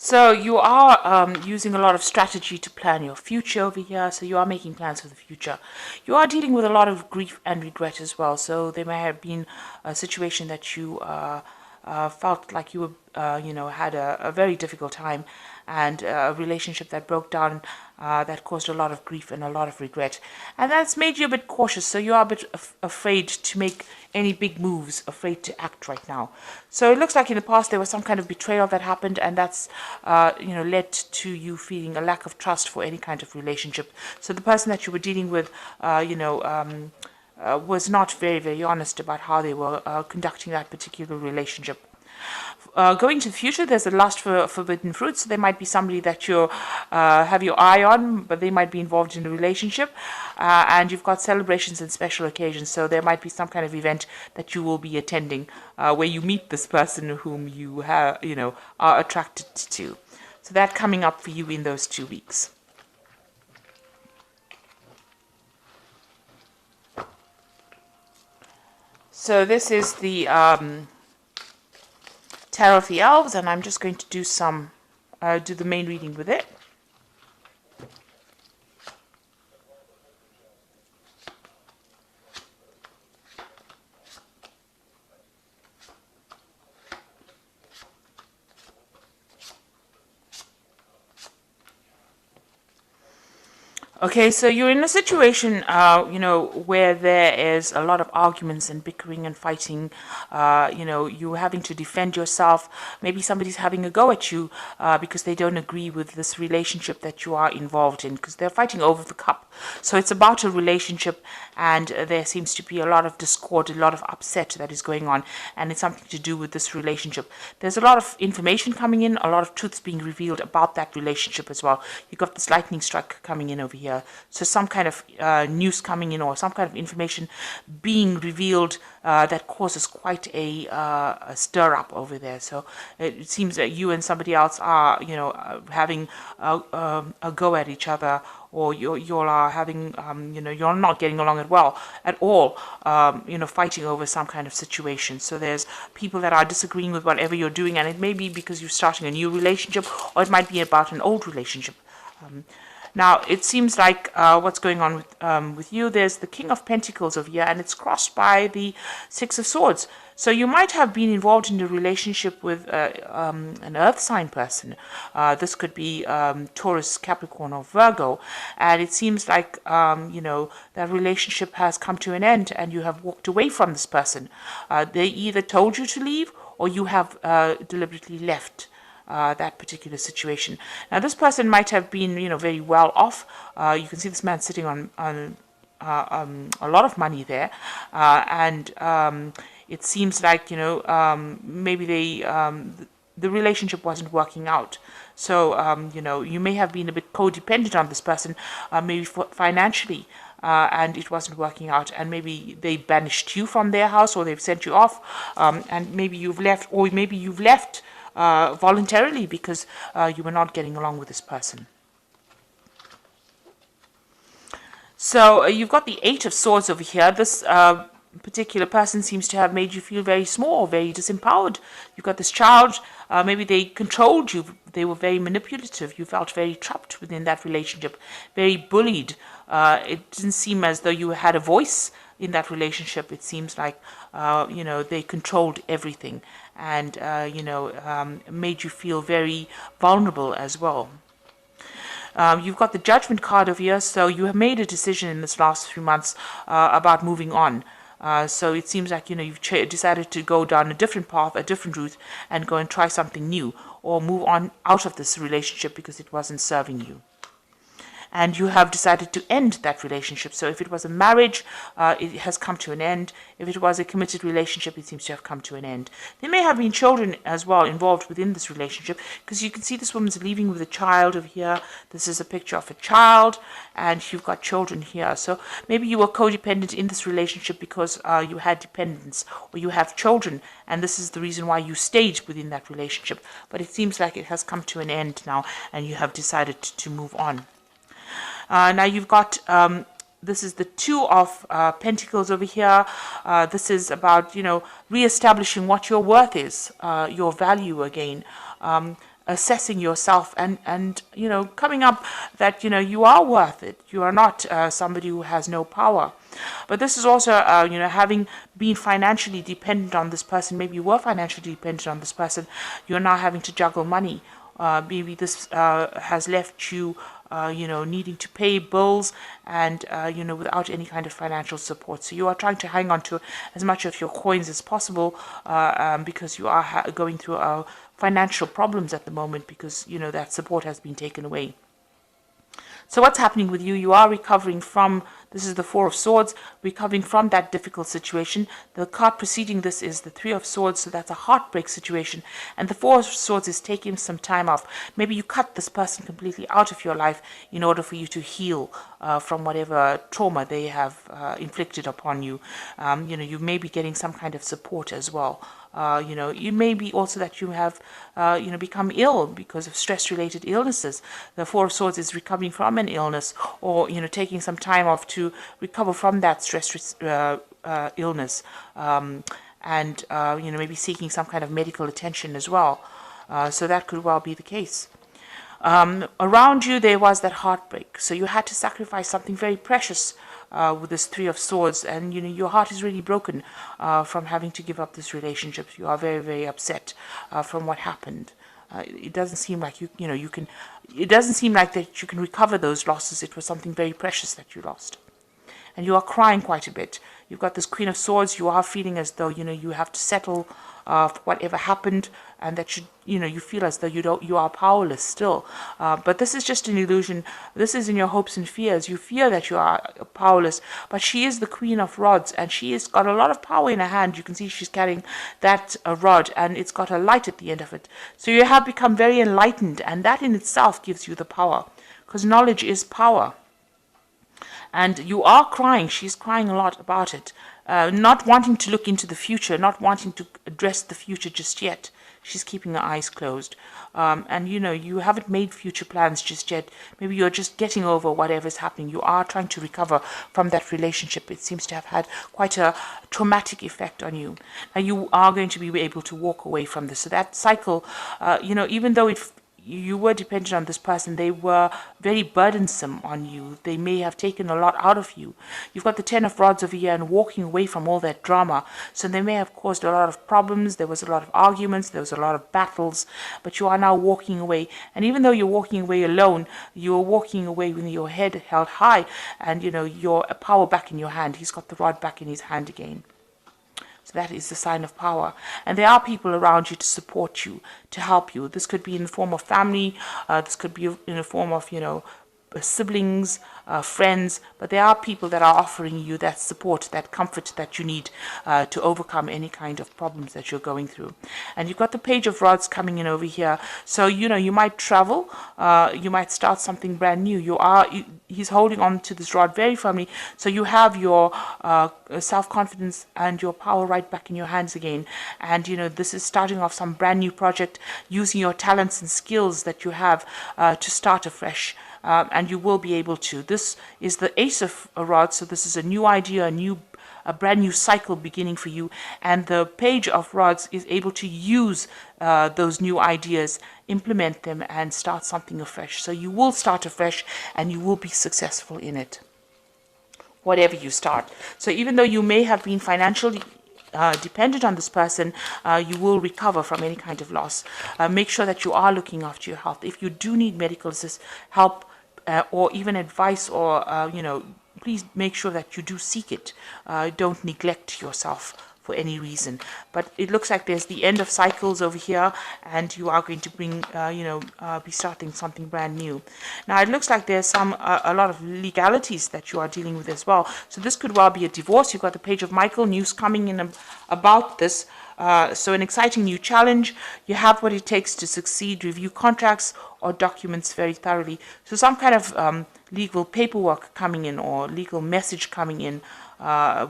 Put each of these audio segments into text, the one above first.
So you are using a lot of strategy to plan your future over here. So you are making plans for the future. You are dealing with a lot of grief and regret as well. So there may have been a situation that you felt like you were, had a very difficult time, and a relationship that broke down, that caused a lot of grief and a lot of regret, and that's made you a bit cautious. So you are a bit afraid to make any big moves, afraid to act right now. So it looks like in the past there was some kind of betrayal that happened, and that's led to you feeling a lack of trust for any kind of relationship. So the person that you were dealing with, was not very, very honest about how they were conducting that particular relationship. Going to the future, there's a lust for forbidden fruit. So there might be somebody that you have your eye on, but they might be involved in a relationship. And you've got celebrations and special occasions. So there might be some kind of event that you will be attending where you meet this person whom you have, are attracted to. So that coming up for you in those 2 weeks. So this is the Tarot of the Elves, and I'm just going to do do the main reading with it. Okay, so you're in a situation, where there is a lot of arguments and bickering and fighting. You're having to defend yourself. Maybe somebody's having a go at you because they don't agree with this relationship that you are involved in, because they're fighting over the cup. So it's about a relationship, and there seems to be a lot of discord, a lot of upset that is going on, and it's something to do with this relationship. There's a lot of information coming in, a lot of truths being revealed about that relationship as well. You've got this lightning strike coming in over here. So some kind of news coming in, or some kind of information being revealed that causes quite a stir up over there. So it seems that you and somebody else are, having a go at each other, or you are having, you're not getting along at all, fighting over some kind of situation. So there's people that are disagreeing with whatever you're doing, and it may be because you're starting a new relationship, or it might be about an old relationship. Now, it seems like what's going on with you, there's the King of Pentacles over here, and it's crossed by the Six of Swords. So you might have been involved in a relationship with an earth sign person. This could be Taurus, Capricorn, or Virgo. And it seems like, that relationship has come to an end, and you have walked away from this person. They either told you to leave, or you have deliberately left that particular situation. Now, this person might have been, very well off. You can see this man sitting on a lot of money there, and it seems like, maybe the relationship wasn't working out. So, you may have been a bit codependent on this person, maybe financially. And it wasn't working out, and maybe they banished you from their house, or they've sent you off, and maybe you've left, or maybe you've left voluntarily because you were not getting along with this person. So you've got the Eight of Swords over here. This particular person seems to have made you feel very small, very disempowered. You've got this child. Maybe they controlled you. They were very manipulative. You felt very trapped within that relationship, very bullied. It didn't seem as though you had a voice in that relationship. It seems like, they controlled everything, and, made you feel very vulnerable as well. You've got the Judgment card over here, so you have made a decision in this last 3 months about moving on. So it seems like, you've decided to go down a different path, a different route, and go and try something new, or move on out of this relationship because it wasn't serving you. And you have decided to end that relationship. So if it was a marriage, it has come to an end. If it was a committed relationship, it seems to have come to an end. There may have been children as well involved within this relationship, because you can see this woman's leaving with a child over here. This is a picture of a child, and you've got children here. So maybe you were codependent in this relationship because you had dependents, or you have children, and this is the reason why you stayed within that relationship. But it seems like it has come to an end now, and you have decided to move on. Now you've got, this is the Two of Pentacles over here. This is about, re-establishing what your worth is, your value again. assessing yourself and coming up that you are worth it. You are not somebody who has no power. But this is also having been financially dependent on this person. Maybe you were financially dependent on this person. You're now having to juggle money. Maybe this has left you needing to pay bills and without any kind of financial support. So you are trying to hang on to as much of your coins as possible because you are going through financial problems at the moment because that support has been taken away. So what's happening with you? You are recovering from, this is the Four of Swords, recovering from that difficult situation. The card preceding this is the Three of Swords, so that's a heartbreak situation. And the Four of Swords is taking some time off. Maybe you cut this person completely out of your life in order for you to heal from whatever trauma they have inflicted upon you. You may be getting some kind of support as well. You may be also that you have, become ill because of stress-related illnesses. The Four of Swords is recovering from an illness or, taking some time off to recover from that stress illness and, maybe seeking some kind of medical attention as well. So that could well be the case. Around you, there was that heartbreak. So you had to sacrifice something very precious with this Three of Swords, and your heart is really broken from having to give up this relationship. You are very, very upset from what happened. It doesn't seem like you can. It doesn't seem like that you can recover those losses. It was something very precious that you lost, and you are crying quite a bit. You've got this Queen of Swords. You are feeling as though you have to settle for whatever happened, and that you feel as though you are powerless still. But this is just an illusion. This is in your hopes and fears. You fear that you are powerless, but she is the Queen of Rods, and she has got a lot of power in her hand. You can see she's carrying that rod, and it's got a light at the end of it. So you have become very enlightened, and that in itself gives you the power, because knowledge is power. And you are crying. She's crying a lot about it. Not wanting to look into the future, not wanting to address the future just yet. She's keeping her eyes closed. And you haven't made future plans just yet. Maybe you're just getting over whatever's happening. You are trying to recover from that relationship. It seems to have had quite a traumatic effect on you. Now you are going to be able to walk away from this. So that cycle, even though you were dependent on this person, they were very burdensome on you. They may have taken a lot out of you. You've got the Ten of Rods over here and walking away from all that drama. So they may have caused a lot of problems. There was a lot of arguments. There was a lot of battles. But you are now walking away. And even though you're walking away alone, you're walking away with your head held high and, your power back in your hand. He's got the rod back in his hand again. So that is the sign of power. And there are people around you to support you, to help you. This could be in the form of family. This could be in the form of, siblings, friends, but there are people that are offering you that support, that comfort that you need to overcome any kind of problems that you're going through. And you've got the Page of Rods coming in over here. So, you might travel, you might start something brand new. He's holding on to this rod very firmly. So you have your self-confidence and your power right back in your hands again. And, this is starting off some brand new project, using your talents and skills that you have to start afresh. And you will be able to. This is the Ace of Rods, so this is a new idea, a brand new cycle beginning for you. And the Page of Rods is able to use those new ideas, implement them, and start something afresh. So you will start afresh, and you will be successful in it, whatever you start. So even though you may have been financially dependent on this person, you will recover from any kind of loss. Make sure that you are looking after your health. If you do need medical help or even advice, or please make sure that you do seek it. Don't neglect yourself for any reason. But it looks like there's the end of cycles over here, and you are going to bring be starting something brand new. Now it looks like there's a lot of legalities that you are dealing with as well. So this could well be a divorce. You've got the Page of Michael, news coming in about this. So an exciting new challenge. You have what it takes to succeed. Review contracts or documents very thoroughly. So some kind of legal paperwork coming in, or legal message coming in.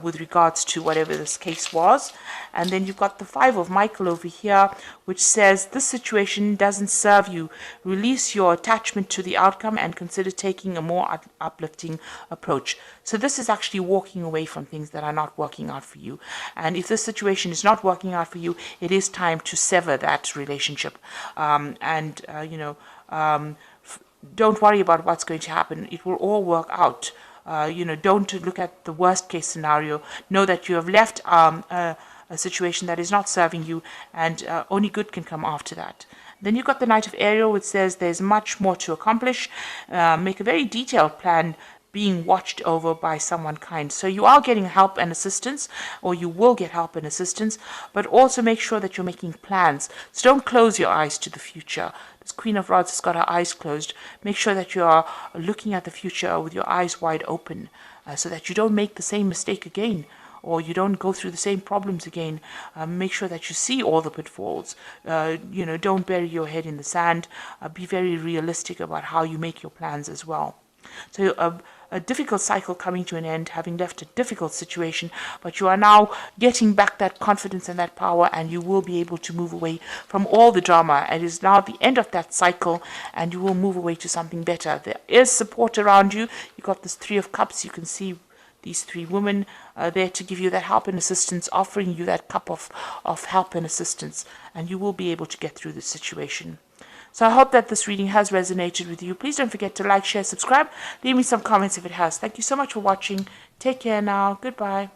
with regards to whatever this case was. And then you've got the 5 of Michael over here, which says this situation doesn't serve you. Release your attachment to the outcome and consider taking a more uplifting approach. So this is actually walking away from things that are not working out for you. And if this situation is not working out for you, it is time to sever that relationship. Don't worry about what's going to happen. It will all work out. Don't look at the worst case scenario. Know that you have left a situation that is not serving you, and only good can come after that. Then you've got the Knight of Ariel, which says there's much more to accomplish. Make a very detailed plan, being watched over by someone kind. So you are getting help and assistance, or you will get help and assistance, but also make sure that you're making plans. So don't close your eyes to the future. This Queen of Rods has got her eyes closed. Make sure that you are looking at the future with your eyes wide open, so that you don't make the same mistake again, or you don't go through the same problems again. Make sure that you see all the pitfalls. Don't bury your head in the sand. Be very realistic about how you make your plans as well. So a difficult cycle coming to an end, having left a difficult situation, but you are now getting back that confidence and that power, and you will be able to move away from all the drama. It is now the end of that cycle, and you will move away to something better. There is support around you. You got this 3 of Cups. You can see these 3 women there to give you that help and assistance, offering you that cup of help and assistance, and you will be able to get through this situation. So I hope that this reading has resonated with you. Please don't forget to like, share, subscribe. Leave me some comments if it has. Thank you so much for watching. Take care now. Goodbye.